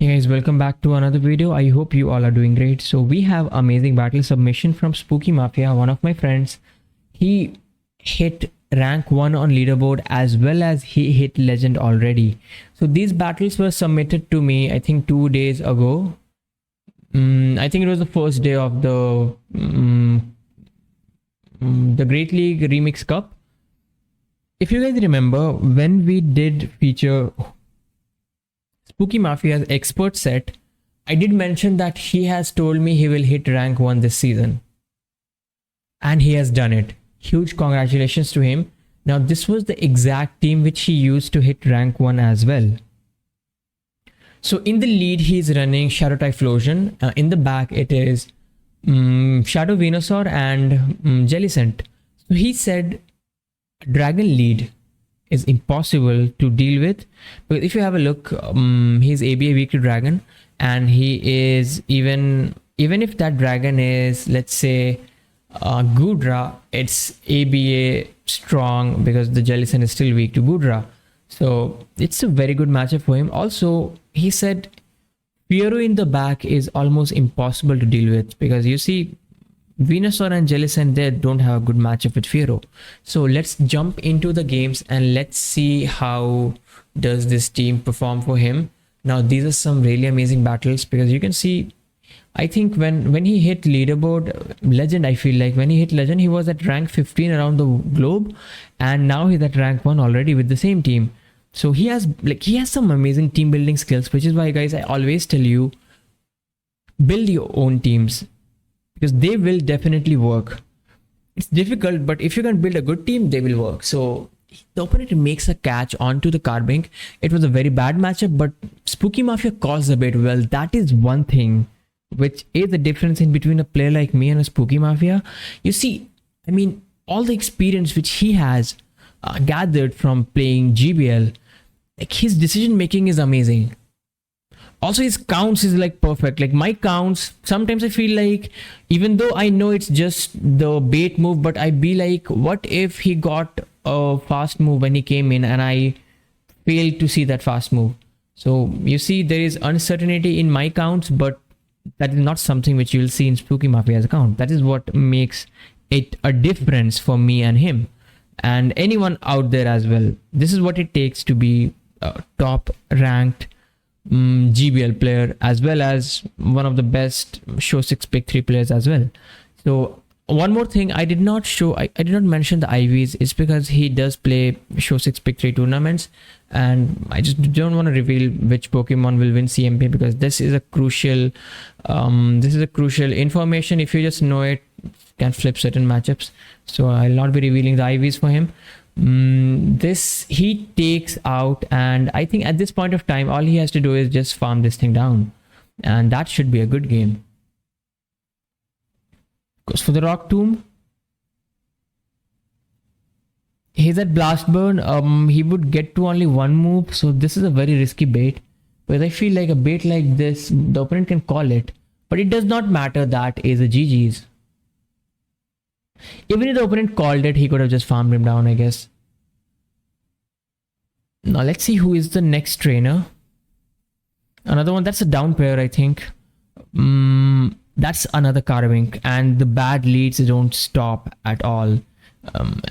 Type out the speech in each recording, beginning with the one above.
Hey guys, welcome back to another video. I hope you all are doing great. So we have amazing battle submission from Spooky Mafia, one of my friends. He hit rank 1 on leaderboard as well as he hit legend already. So these battles were submitted to me I think 2 days ago. I think it was the first day of the Great League Remix Cup. If you guys remember, when we did feature Spooky Mafia's expert set, I did mention that he has told me he will hit rank 1 this season. And he has done it. Huge congratulations to him. Now this was the exact team which he used to hit rank 1 as well. So in the lead he is running Shadow Typhlosion. In the back it is Shadow Venusaur and Jellicent. So he said Dragon lead is impossible to deal with, but if you have a look, he's ABA weak to Dragon, and he is even if that Dragon is, let's say, Goodra, it's ABA strong because the Jellicent is still weak to Goodra. So it's a very good matchup for him. Also, he said Fiero in the back is almost impossible to deal with because you see Venusaur and Jellicent there don't have a good matchup with Fiero. So let's jump into the games and let's see how does this team perform for him. Now these are some really amazing battles because you can see, I think when he hit leaderboard legend, I feel like when he hit legend he was at rank 15 around the globe, and now he's at rank 1 already with the same team. So he has some amazing team building skills, which is why guys I always tell you, build your own teams, because they will definitely work. It's difficult, but if you can build a good team, they will work. So the opponent makes a catch onto the Carbink. It was a very bad matchup, but Spooky Mafia calls the bait well. That is one thing which is the difference in between a player like me and a Spooky Mafia. You see, I mean, all the experience which he has gathered from playing GBL, like his decision making is amazing. Also his counts is like perfect. Like my counts, sometimes I feel like, even though I know it's just the bait move, but I be like, what if he got a fast move when he came in and I failed to see that fast move? So you see there is uncertainty in my counts, but that is not something which you will see in Spooky Mafia's account. That is what makes it a difference for me and him and anyone out there as well. This is what it takes to be a top ranked GBL player, as well as one of the best show 6 pick 3 players as well. So one more thing I did not show, I did not mention the IVs. It's because he does play show 6 pick 3 tournaments, and I just don't want to reveal which Pokemon will win CMP because this is a crucial information. If you just know it, can flip certain matchups. So I'll not be revealing the IVs for him. This he takes out, and I think at this point of time all he has to do is just farm this thing down, and that should be a good game. Goes for the Rock Tomb. He's at Blast Burn. He would get to only one move, so this is a very risky bait, because I feel like a bait like this the opponent can call it, but it does not matter. That is a GG's. Even if the opponent called it, he could have just farmed him down, I guess. Now let's see who is the next trainer. Another one, that's a down pair, I think. That's another Carbink, and the bad leads don't stop at all.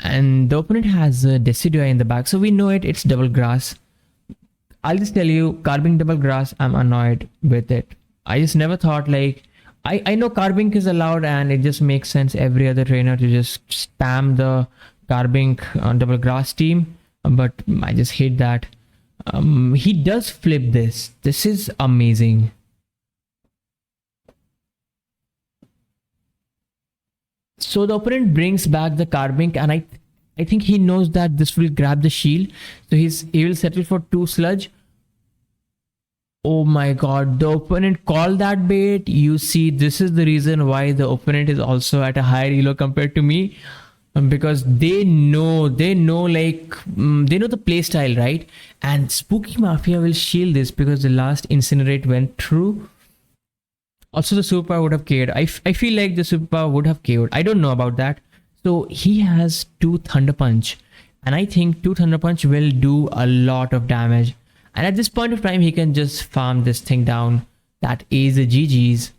And the opponent has a Decidueye in the back, so we know it's double grass. I'll just tell you, Carbink double grass, I'm annoyed with it. I just never thought, like, I know Carbink is allowed, and it just makes sense every other trainer to just spam the Carbink double grass team, but I just hate that. He does flip this. This is amazing. So the opponent brings back the Carbink, and I think he knows that this will grab the shield, so he will settle for 2 sludge. Oh my god, the opponent called that bait. You see, this is the reason why the opponent is also at a higher elo compared to me, because they know the play style, right? And Spooky Mafia will shield this because the last Incinerate went through. Also the superpower would have KO'd. I feel like the superpower would have KO'd. I don't know about that. So he has 2 Thunder Punch, and I think 2 Thunder Punch will do a lot of damage. And at this point of time, he can just farm this thing down. That is a GG's.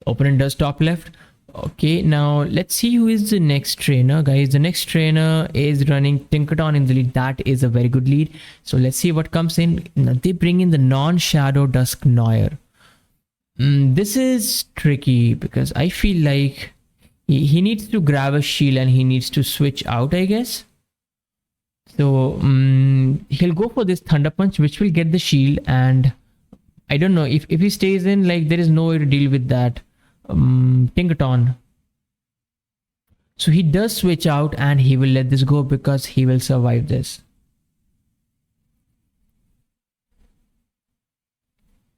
Opponent does top left. Okay, now let's see who is the next trainer, guys. The next trainer is running Tinkaton in the lead. That is a very good lead. So let's see what comes in. Now they bring in the non-Shadow Dusk Noir. This is tricky because I feel like he needs to grab a shield and he needs to switch out, I guess. So he'll go for this Thunder Punch, which will get the shield. And I don't know if he stays in, like there is no way to deal with that Tinkaton. So he does switch out and he will let this go because he will survive this.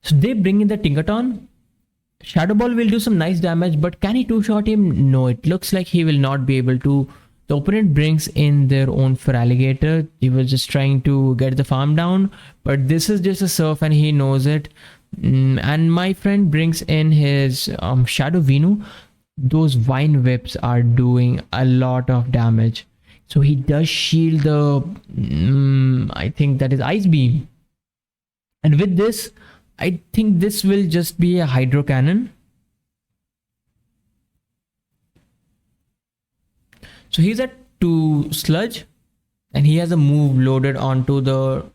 So they bring in the Tinkaton. Shadow Ball will do some nice damage, but can he two-shot him? No, it looks like he will not be able to. The opponent brings in their own Feraligatr. He was just trying to get the farm down, but this is just a surf and he knows it. And my friend brings in his Shadow Venu. Those Vine Whips are doing a lot of damage. So he does shield the, I think that is Ice Beam. And with this, I think this will just be a Hydro Cannon. So he's at 2 Sludge and he has a move loaded onto the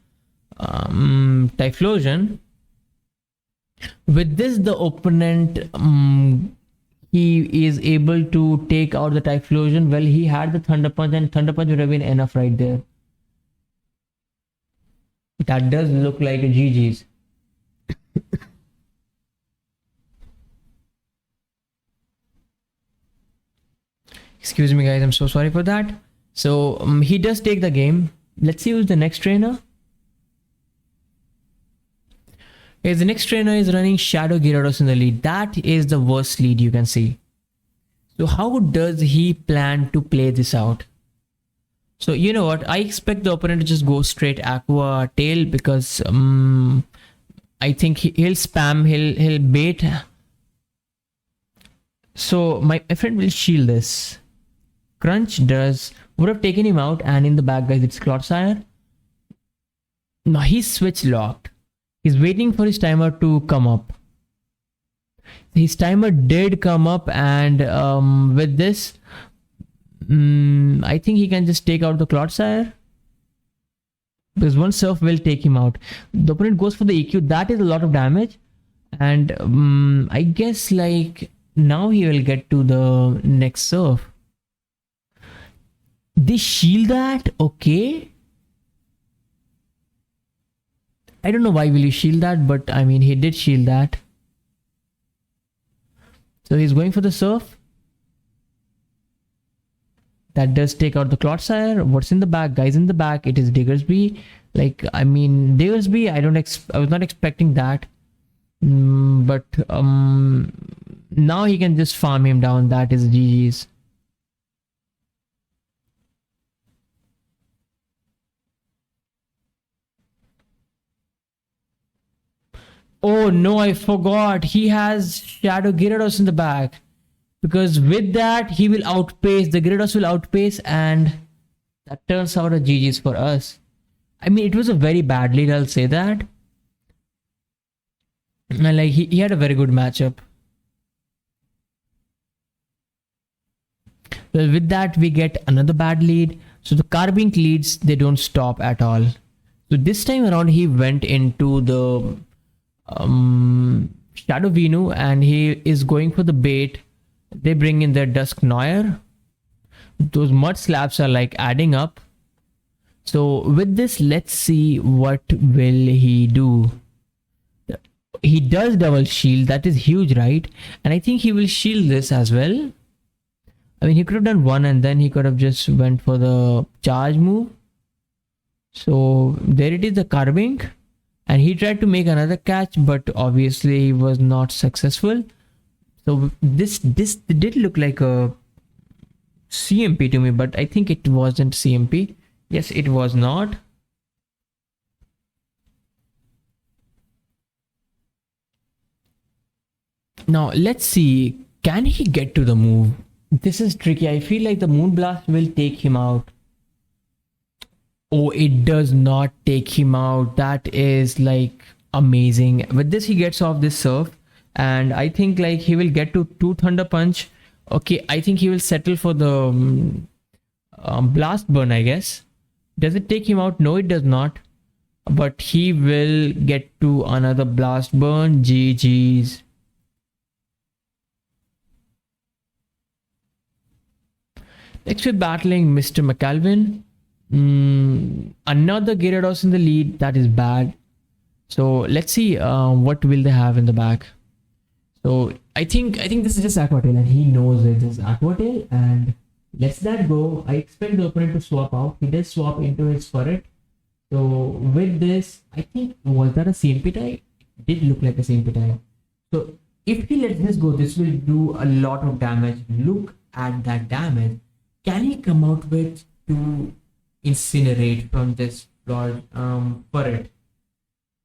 Typhlosion. With this, the opponent, he is able to take out the Typhlosion. Well, he had the Thunder Punch and Thunder Punch would have been enough right there. That does look like a GG's. Excuse me guys, I'm so sorry for that. So he does take the game. Let's see who's the next trainer. Okay, the next trainer is running Shadow Gyarados in the lead. That is the worst lead you can see. So how does he plan to play this out? So you know what, I expect the opponent to just go straight Aqua Tail because I think he'll spam, he'll bait. So my friend will shield this. Crunch would have taken him out, and in the back, guys, it's Clodsire. Now he's switch locked. He's waiting for his timer to come up. His timer did come up, and with this, I think he can just take out the Clodsire. Because one surf will take him out. The opponent goes for the EQ. That is a lot of damage. And I guess like now he will get to the next surf. They shield that, okay. I don't know why will he shield that, but I mean he did shield that. So he's going for the surf. That does take out the Clodsire. What's in the back, guys? In the back, it is Diggersby. Like I mean, Diggersby. I was not expecting that. But now he can just farm him down. That is GG's. Oh no, I forgot. He has Shadow Gyarados in the back. Because with that, he will outpace, the Gyarados will outpace, and that turns out a GG's for us. I mean, it was a very bad lead, I'll say that. And like, he had a very good matchup. Well, with that, we get another bad lead. So the Carbink leads, they don't stop at all. So this time around, he went into the Shadow Venu, and he is going for the bait. They bring in their Dusk Noir. Those mud slabs are like adding up. So with this, let's see what will he do. He does double shield. That is huge, right? And I think he will shield this as well. I mean, he could have done one and then he could have just went for the charge move. So there it is, the Carbink. And he tried to make another catch, but obviously he was not successful. So this did look like a CMP to me, but I think it wasn't CMP. Yes, it was not. Now let's see, can he get to the move? This is tricky. I feel like the Moonblast will take him out. Oh, it does not take him out. That is like amazing. With this, he gets off this surf, and I think like he will get to 2 Thunder Punch. Okay, I think he will settle for the Blast Burn, I guess. Does it take him out? No, it does not. But he will get to another Blast Burn. GG's. Next, we're battling Mr. McAlvin. Another Gyarados in the lead. That is bad. So let's see what will they have in the back. So I think this is just Aqua Tail, and he knows it is Aqua Tail, and lets that go. I expect the opponent to swap out. He does swap into his Furret. So with this, I think, was that a CMP tie? It did look like a CMP tie. So if he lets this go, this will do a lot of damage. Look at that damage. Can he come out with 2 Incinerate from this Furret?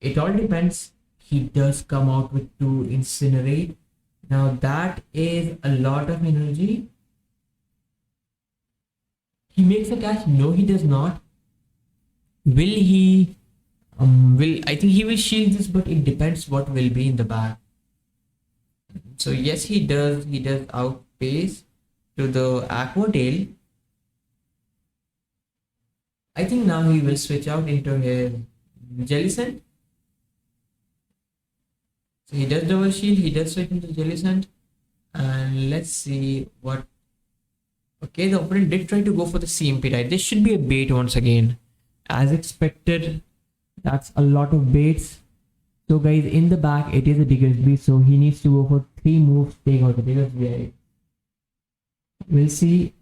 It all depends. He does come out with 2 Incinerate. Now that is a lot of energy. He makes a catch. No, he does not. Will he? I think he will shield this, but it depends what will be in the back. So yes, he does. He does outpace to the Aqua Tail. I think now he will switch out into his Jellicent. So he does double shield. He does switch into Jellicent, and let's see what. Okay, the opponent did try to go for the CMP, right? This should be a bait once again. As expected, that's a lot of baits. So guys, in the back, it is a Digger's Beast, so he needs to go for 3 moves, take out the Digger's Beast. We'll see.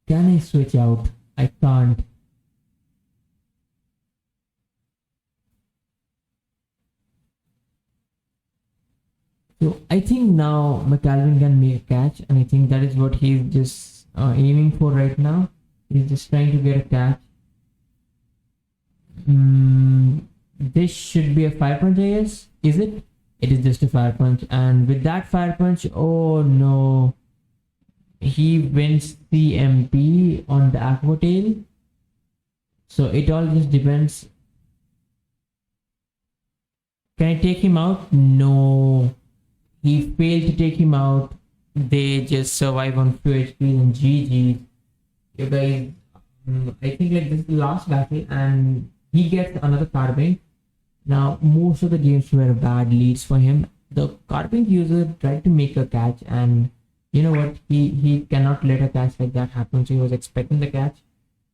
Can I switch out? I can't. So I think now McAlvin can make a catch, and I think that is what he's just aiming for right now. He's just trying to get a catch. This should be a Fire Punch, I guess. Is it? It is just a Fire Punch, and with that Fire Punch, oh no, he wins the MP on the Aqua Tail. So it all just depends. Can I take him out? No. He failed to take him out. They just survive on few HP and GG. You guys, I think like this is the last battle, and he gets another Carbink. Now most of the games were bad leads for him. The Carbink user tried to make a catch, and you know what? He cannot let a catch like that happen. So he was expecting the catch,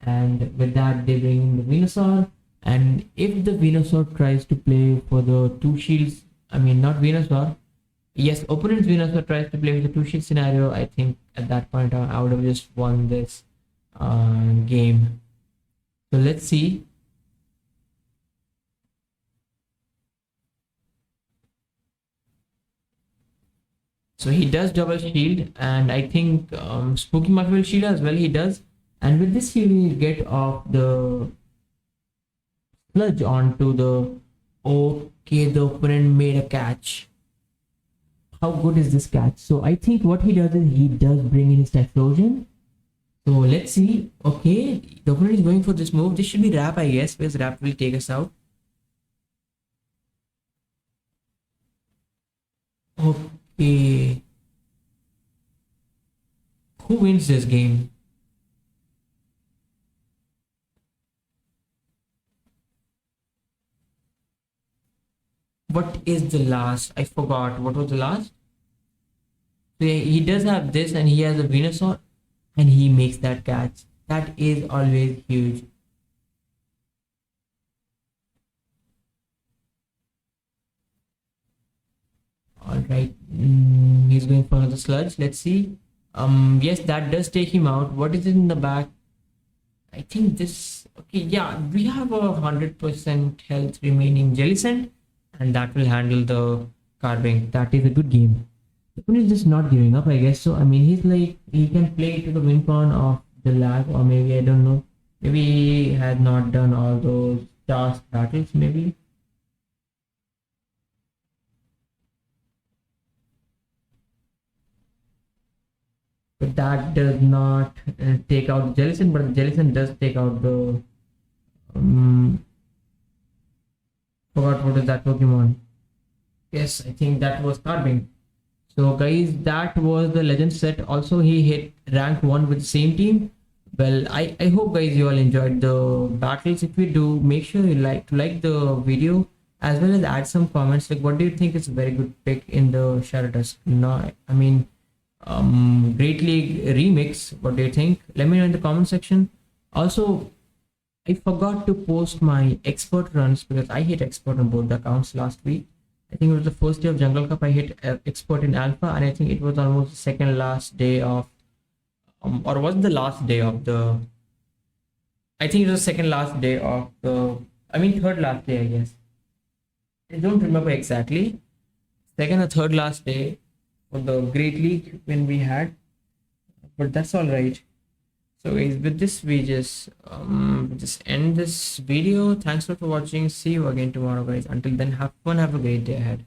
and with that they bring in the Venusaur. And if the Venusaur tries to play for the 2 shields, I mean not Venusaur. Yes, opponent's Venusaur tries to play with the 2 shield scenario. I think at that point I would have just won this game. So let's see. So he does double shield, and I think Spookymafia will shield as well. He does, and with this he will get off the sludge onto the. Okay, the opponent made a catch. How good is this catch? So I think what he does is he does bring in his Typhlosion. So let's see. Okay, the opponent is going for this move. This should be Wrap, I guess, because Wrap will take us out. Okay. Who wins this game? What is the last? I forgot. What was the last? So he does have this, and he has a Venusaur, and he makes that catch. That is always huge. Alright, he's going for another sludge. Let's see. Yes, that does take him out. What is it in the back? I think this. Okay, yeah, we have a 100% health remaining Jellicent, and that will handle the Carbink. That is a good game. The opponent is just not giving up, I guess. So I mean, he's like, he can play to the win con of the lag, or maybe I don't know. Maybe he had not done all those task battles. Maybe. but that does not take out the Jellicent, but the Jellicent does take out the forgot what is that Pokemon. Yes, I think that was Carbink. So guys, that was the legend set. Also, he hit rank 1 with the same team. Well, I hope guys you all enjoyed the battles. If you do, make sure you like the video, as well as add some comments like what do you think is a very good pick in the Shadow Dusk. No, I mean Great League remix, what do you think? Let me know in the comment section. Also, I forgot to post my expert runs because I hit expert on both the accounts last week. I think it was the first day of Jungle Cup. I hit expert in alpha, and I think it was almost the second last day of or was the last day of the I think it was the second last day of the third last day, I guess. I don't remember exactly. Second or third last day for the Great League when we had, but that's all right. So guys, with this we just end this video. Thanks for watching. See you again tomorrow guys. Until then, have fun, have a great day ahead.